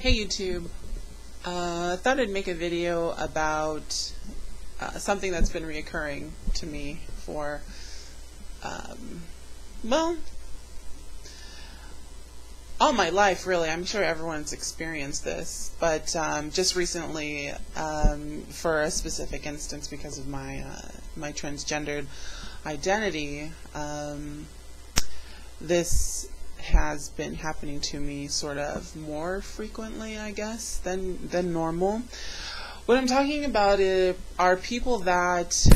Hey YouTube, thought I'd make a video about something that's been reoccurring to me for, well, all my life really. I'm sure everyone's experienced this, but just recently, for a specific instance because of my transgendered identity, this has been happening to me sort of more frequently, I guess, than normal. What I'm talking about are people that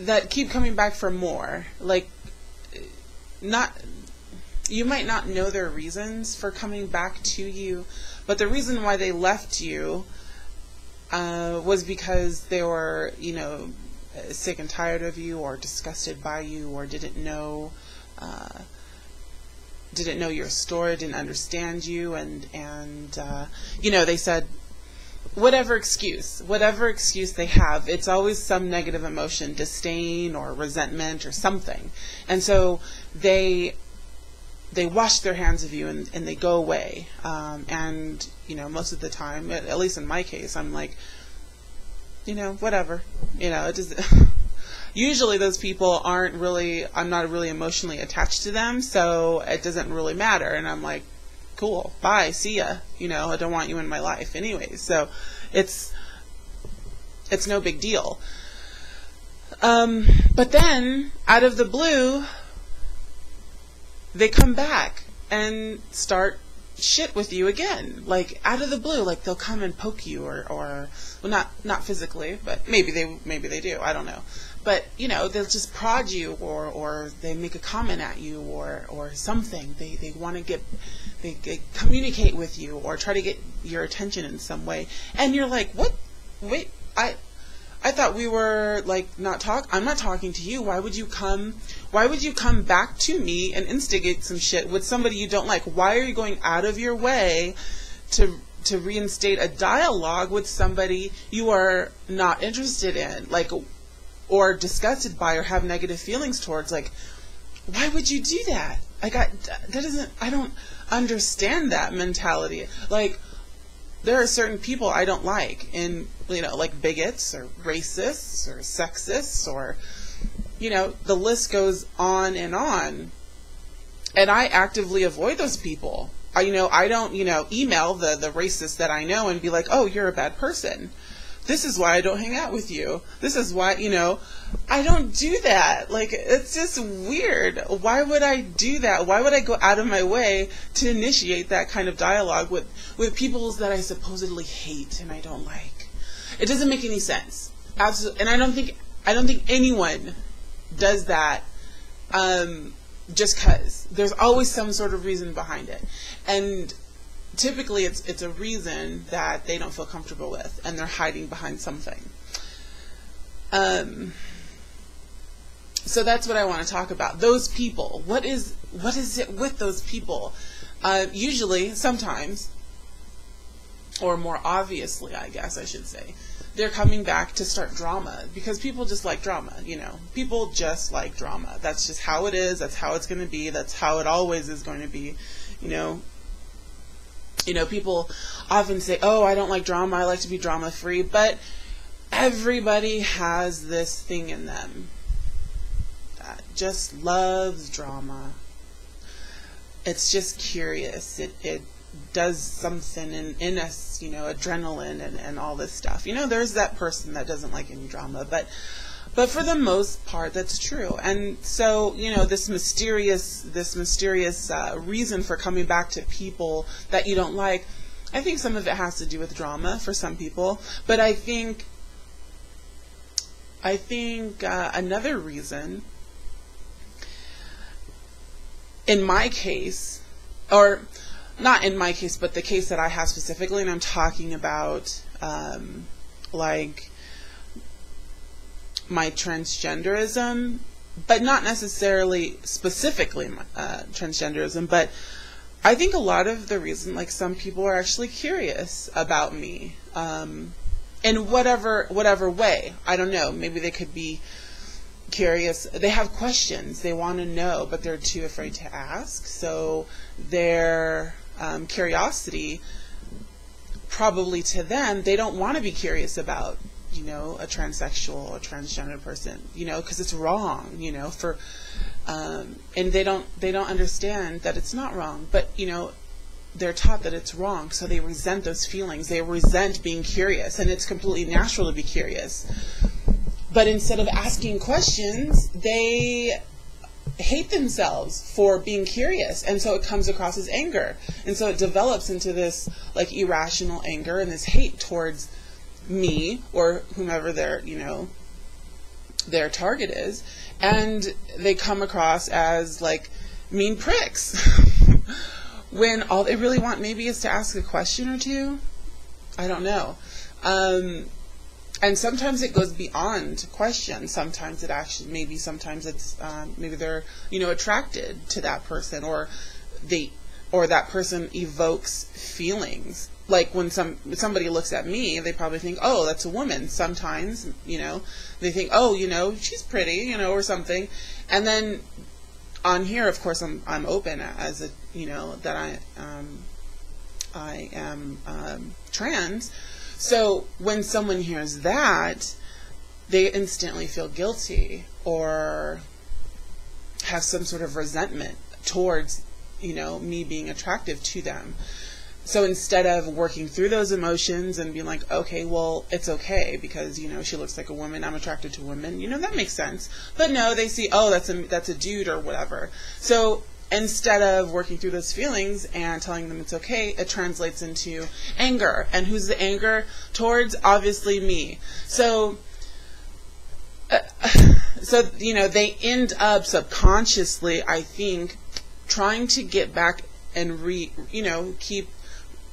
that keep coming back for more. Like, you might not know their reasons for coming back to you, but the reason why they left you was because they were, sick and tired of you, or disgusted by you, or didn't know your story, didn't understand you, and they said whatever excuse they have, it's always some negative emotion, disdain or resentment or something, and so they wash their hands of you and they go away, and most of the time, at least in my case, I'm like, whatever, it just usually those people I'm not really emotionally attached to them, so it doesn't really matter, and I'm like, cool, bye, see ya, I don't want you in my life anyways, so it's no big deal. But then, out of the blue, they come back and start shit with you again, like out of the blue. Like, they'll come and poke you, or well, not physically, but maybe they do, I don't know, but they'll just prod you, or they make a comment at you, or something. They want to they communicate with you or try to get your attention in some way, and you're like, what? Wait, I thought we were like I'm not talking to you. Why would you come back to me and instigate some shit with somebody you don't like? Why are you going out of your way to reinstate a dialogue with somebody you are not interested in, like, or disgusted by, or have negative feelings towards? Like, why would you do that? I don't understand that mentality. Like, there are certain people I don't like, and like bigots or racists or sexists, or the list goes on, and I actively avoid those people. I don't email the racist that I know and be like, oh, you're a bad person, this is why I don't hang out with you, this is why, I don't do that. Like, it's just weird. Why would I do that? Why would I go out of my way to initiate that kind of dialogue with people that I supposedly hate and I don't like? It doesn't make any sense. Absolutely. And I don't think anyone does that just cause. There's always some sort of reason behind it. And typically it's a reason that they don't feel comfortable with, and they're hiding behind something. So that's what I want to talk about. Those people. What is it with those people? Usually, sometimes, or more obviously, I guess I should say, they're coming back to start drama, because people just like drama, People just like drama. That's just how it is. That's how it's going to be. That's how it always is going to be, people often say, oh, I don't like drama. I like to be drama-free. But everybody has this thing in them that just loves drama. It's just curious. It does something in us, adrenaline and all this stuff. There's that person that doesn't like any drama, but for the most part, that's true. And so, this mysterious reason for coming back to people that you don't like, I think some of it has to do with drama for some people, but I think another reason, in my case, or not in my case, but the case that I have specifically, and I'm talking about like my transgenderism, but not necessarily specifically transgenderism, but I think a lot of the reason, like, some people are actually curious about me, in whatever way. I don't know. Maybe they could be curious. They have questions. They want to know, but they're too afraid to ask. So their curiosity, probably to them, they don't want to be curious about, you know, a transsexual or transgender person, you know, because it's wrong, you know, and they don't understand that it's not wrong, but, you know, they're taught that it's wrong, so they resent those feelings. They resent being curious, and it's completely natural to be curious. But instead of asking questions, they hate themselves for being curious, and so it comes across as anger, and so it develops into this like irrational anger and this hate towards me or whomever their, you know, their target is, and they come across as like mean pricks when all they really want maybe is to ask a question or two. I don't know. And sometimes it goes beyond questions. Sometimes it actually, sometimes it's, maybe they're, you know, attracted to that person, or that person evokes feelings. Like when somebody looks at me, they probably think, oh, that's a woman. Sometimes, you know, they think, oh, you know, she's pretty, you know, or something. And then on here, of course, I'm open as a, you know, that I am trans. So when someone hears that, they instantly feel guilty or have some sort of resentment towards, you know, me being attractive to them. So instead of working through those emotions and being like, okay, well, it's okay because, you know, she looks like a woman, I'm attracted to women, you know, that makes sense. But no, they see, oh, that's a dude or whatever. So instead of working through those feelings and telling them it's okay, it translates into anger. And who's the anger towards? Obviously me. So you know, they end up subconsciously, I think, trying to get back and keep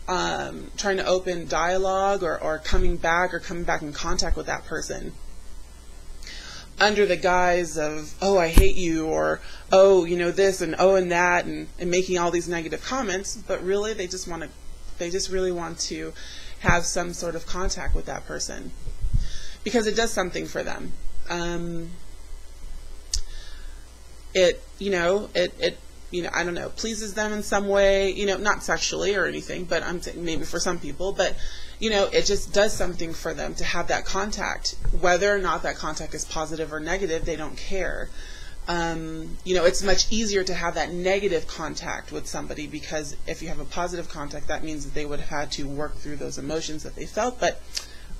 trying to open dialogue or coming back in contact with that person under the guise of, oh, I hate you, or, oh, you know, this, and oh, and that, and making all these negative comments. But really, they just really want to have some sort of contact with that person because it does something for them. It I don't know, pleases them in some way, you know, not sexually or anything, but I'm saying maybe for some people, but, you know, it just does something for them to have that contact. Whether or not that contact is positive or negative, they don't care. You know, it's much easier to have that negative contact with somebody, because if you have a positive contact, that means that they would have had to work through those emotions that they felt. But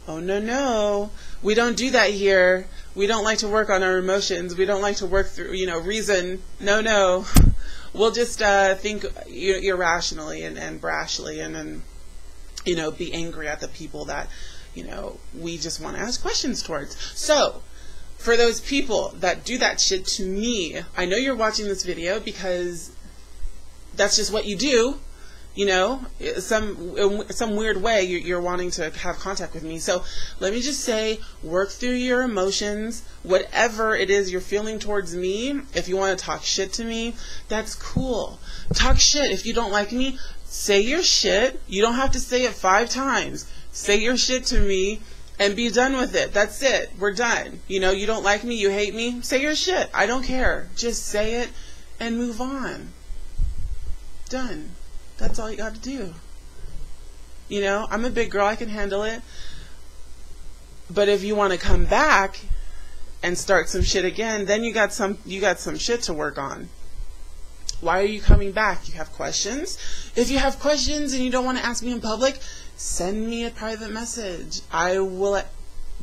oh, no, we don't do that here. We don't like to work on our emotions. We don't like to work through, you know, reason. No. We'll just think irrationally and brashly, and then, you know, be angry at the people that, you know, we just want to ask questions towards. So, for those people that do that shit to me, I know you're watching this video because that's just what you do. You know, some weird way you're wanting to have contact with me. So let me just say, work through your emotions, whatever it is you're feeling towards me. If you want to talk shit to me, that's cool. Talk shit. If you don't like me, say your shit. You don't have to say it 5 times. Say your shit to me and be done with it. That's it. We're done. You know, you don't like me, you hate me, say your shit. I don't care. Just say it and move on. Done. That's all you got to do. You know, I'm a big girl, I can handle it. But if you want to come back and start some shit again, then you got some shit to work on. Why are you coming back? You have questions? If you have questions and you don't want to ask me in public, send me a private message. I will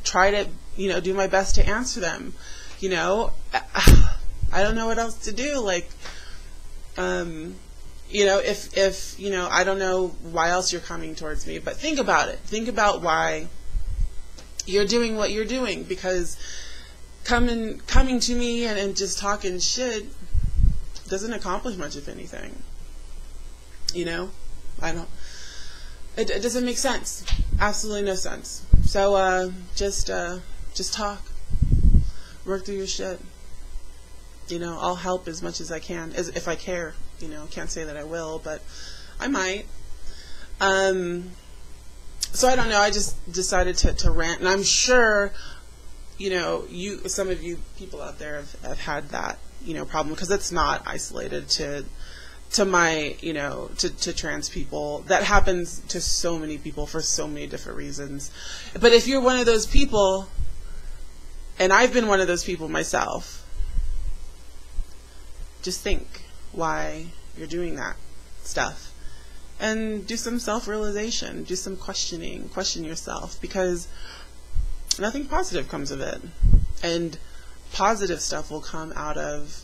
try to, you know, do my best to answer them. You know, I don't know what else to do. Like, you know, if, you know, I don't know why else you're coming towards me, but think about it. Think about why you're doing what you're doing, because coming to me and just talking shit doesn't accomplish much, if anything. You know, it doesn't make sense. Absolutely no sense. So, just talk. Work through your shit. You know, I'll help as much as I can, if I care. You know, can't say that I will, but I might. So I don't know, I just decided to rant, and I'm sure, you know, some of you people out there have had that, you know, problem, because it's not isolated to my, you know, to trans people. That happens to so many people for so many different reasons. But if you're one of those people, and I've been one of those people myself, just think why you're doing that stuff, and do some self-realization, do some questioning, question yourself, because nothing positive comes of it, and positive stuff will come out of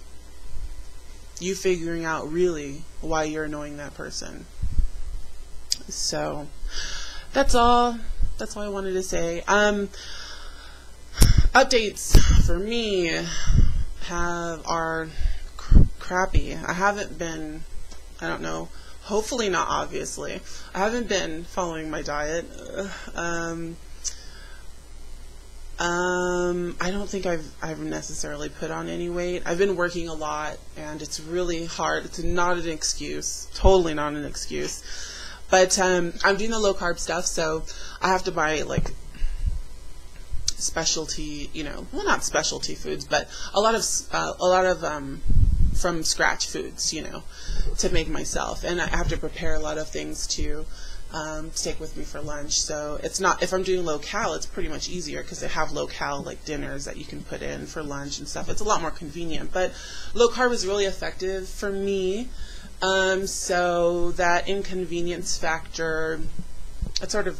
you figuring out really why you're annoying that person. So that's all I wanted to say. Updates for me are crappy. I haven't been, I don't know, hopefully not obviously, I haven't been following my diet. I don't think I've necessarily put on any weight. I've been working a lot, and it's really hard. It's not an excuse, totally not an excuse. But I'm doing the low carb stuff, so I have to buy like specialty, you know, well, not specialty foods, but a lot of from scratch foods, you know, to make myself, and I have to prepare a lot of things to take with me for lunch. So it's not, if I'm doing low cal, it's pretty much easier because they have low cal like dinners that you can put in for lunch and stuff. It's a lot more convenient, but low carb is really effective for me. So that inconvenience factor, it sort of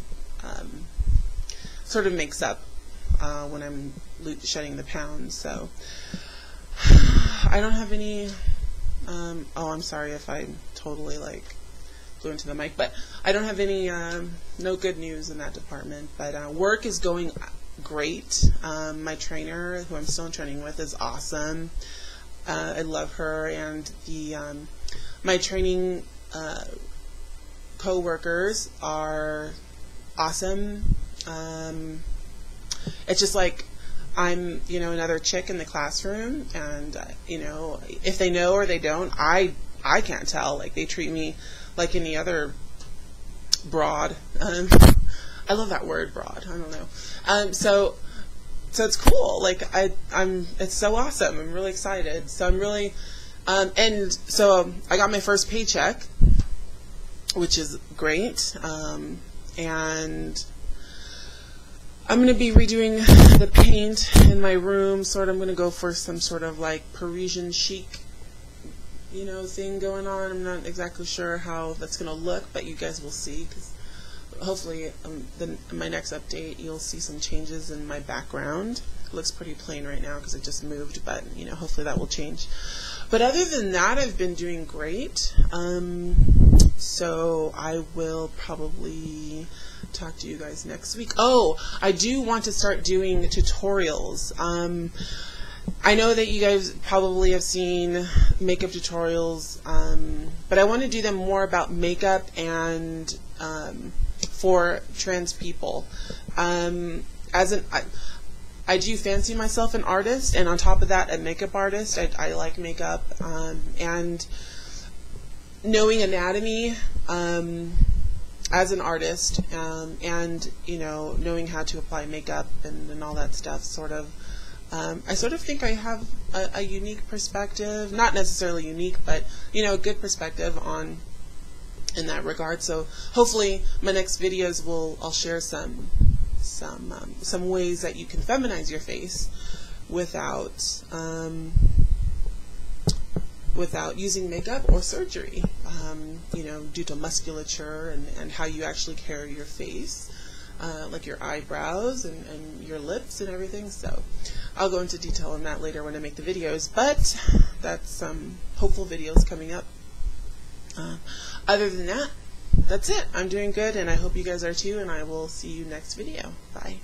makes up when I'm shedding the pounds. So I don't have any, oh, I'm sorry if I totally like blew into the mic, but I don't have any, no good news in that department, but work is going great. My trainer, who I'm still in training with, is awesome. I love her, and my training co-workers are awesome. It's just like I'm, you know, another chick in the classroom, and you know, if they know or they don't, I can't tell. Like, they treat me like any other broad. I love that word, broad. I don't know. So it's cool. Like, it's so awesome. I'm really excited. So I'm really, and so I got my first paycheck, which is great. And I'm going to be redoing the paint in my room. I'm going to go for some sort of like Parisian chic, you know, thing going on. I'm not exactly sure how that's going to look, but you guys will see, because hopefully my next update you'll see some changes in my background. It looks pretty plain right now because it just moved, but you know, hopefully that will change. But other than that, I've been doing great. So I will probably talk to you guys next week. Oh, I do want to start doing tutorials. I know that you guys probably have seen makeup tutorials, but I want to do them more about makeup and for trans people. I do fancy myself an artist, and on top of that, a makeup artist. I like makeup, and knowing anatomy as an artist, and you know, knowing how to apply makeup and all that stuff, sort of. I sort of think I have a unique perspective, not necessarily unique, but you know, a good perspective in that regard. So hopefully my next videos I'll share some ways that you can feminize your face without using makeup or surgery, you know, due to musculature and how you actually carry your face, like your eyebrows and your lips and everything. So I'll go into detail on that later when I make the videos, but that's some hopeful videos coming up. Other than that, that's it. I'm doing good, and I hope you guys are too, and I will see you next video. Bye.